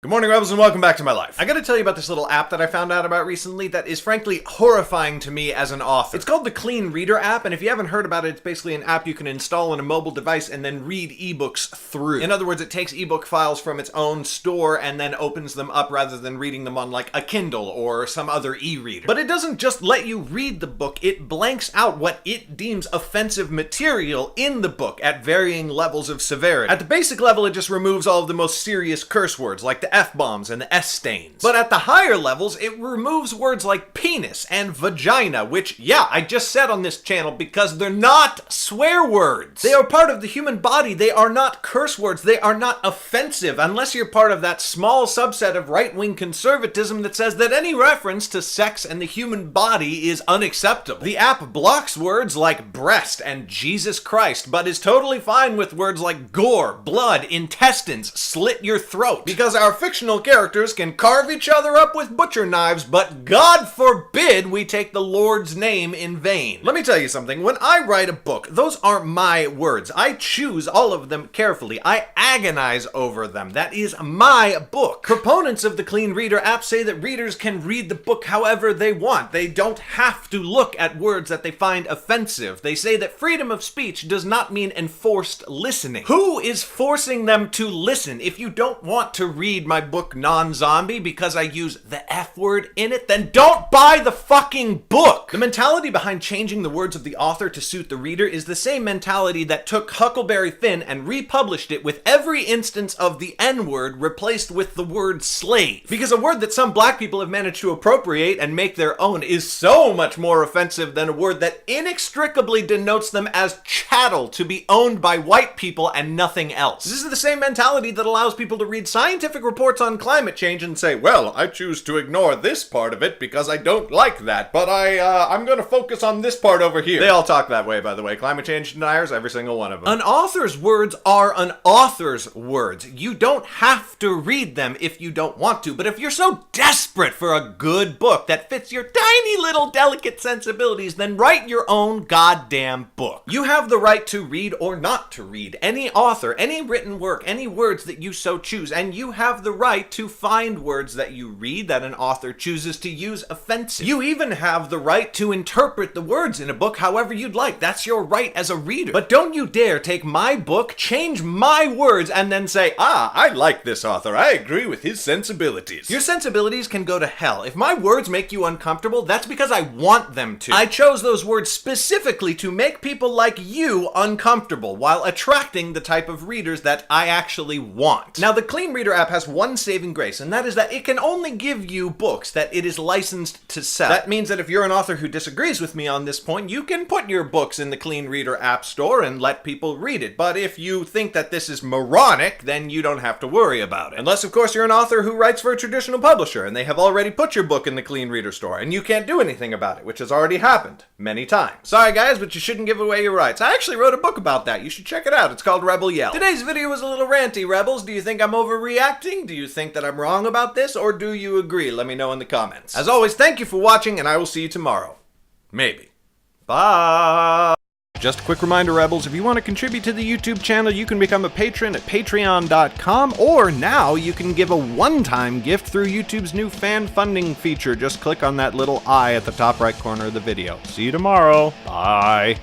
Good morning, Rebels, and welcome back to my life. I gotta tell you about this little app that I found out about recently that is frankly horrifying to me as an author. It's called the Clean Reader app, and if you haven't heard about it, it's basically an app you can install on a mobile device and then read ebooks through. In other words, it takes ebook files from its own store and then opens them up rather than reading them on like a Kindle or some other e-reader. But it doesn't just let you read the book, it blanks out what it deems offensive material in the book at varying levels of severity. At the basic level, it just removes all of the most serious curse words, like the F-bombs and the S-stains. But at the higher levels, it removes words like penis and vagina, which, yeah, I just said on this channel because they're not swear words. They are part of the human body. They are not curse words. They are not offensive, unless you're part of that small subset of right-wing conservatism that says that any reference to sex and the human body is unacceptable. The app blocks words like breast and Jesus Christ, but is totally fine with words like gore, blood, intestines, slit your throat, because our fictional characters can carve each other up with butcher knives, but God forbid we take the Lord's name in vain. Let me tell you something. When I write a book, those aren't my words. I choose all of them carefully. I agonize over them. That is my book. Proponents of the Clean Reader app say that readers can read the book however they want. They don't have to look at words that they find offensive. They say that freedom of speech does not mean enforced listening. Who is forcing them to listen? If you don't want to read my book Non-Zombie because I use the F word in it, then don't buy the fucking book! The mentality behind changing the words of the author to suit the reader is the same mentality that took Huckleberry Finn and republished it with every instance of the N-word replaced with the word slave. Because a word that some black people have managed to appropriate and make their own is so much more offensive than a word that inextricably denotes them as chattel to be owned by white people and nothing else. This is the same mentality that allows people to read scientific reports on climate change and say, well, I choose to ignore this part of it because I don't like that, but I'm gonna focus on this part over here. They all talk that way, by the way. Climate change deniers, every single one of them. An author's words are an author's words. You don't have to read them if you don't want to, but if you're so desperate for a good book that fits your tiny little delicate sensibilities, then write your own goddamn book. You have the right to read or not to read any author, any written work, any words that you so choose, and you have the right to find words that you read that an author chooses to use offensive. You even have the right to interpret the words in a book however you'd like. That's your right as a reader. But don't you dare take my book, change my words, and then say, I like this author. I agree with his sensibilities. Your sensibilities can go to hell. If my words make you uncomfortable, that's because I want them to. I chose those words specifically to make people like you uncomfortable while attracting the type of readers that I actually want. Now, the Clean Reader app has one saving grace, and that is that it can only give you books that it is licensed to sell. That means that if you're an author who disagrees with me on this point, you can put your books in the Clean Reader app store and let people read it. But if you think that this is moronic, then you don't have to worry about it. Unless, of course, you're an author who writes for a traditional publisher, and they have already put your book in the Clean Reader store, and you can't do anything about it, which has already happened many times. Sorry, guys, but you shouldn't give away your rights. I actually wrote a book about that. You should check it out. It's called Rebel Yell. Today's video was a little ranty, Rebels. Do you think I'm overreacting? Do you think that I'm wrong about this, or do you agree? Let me know in the comments. As always, thank you for watching, and I will see you tomorrow. Maybe. Bye! Just a quick reminder, Rebels, if you want to contribute to the YouTube channel, you can become a patron at patreon.com, or now you can give a one-time gift through YouTube's new fan funding feature. Just click on that little eye at the top right corner of the video. See you tomorrow. Bye!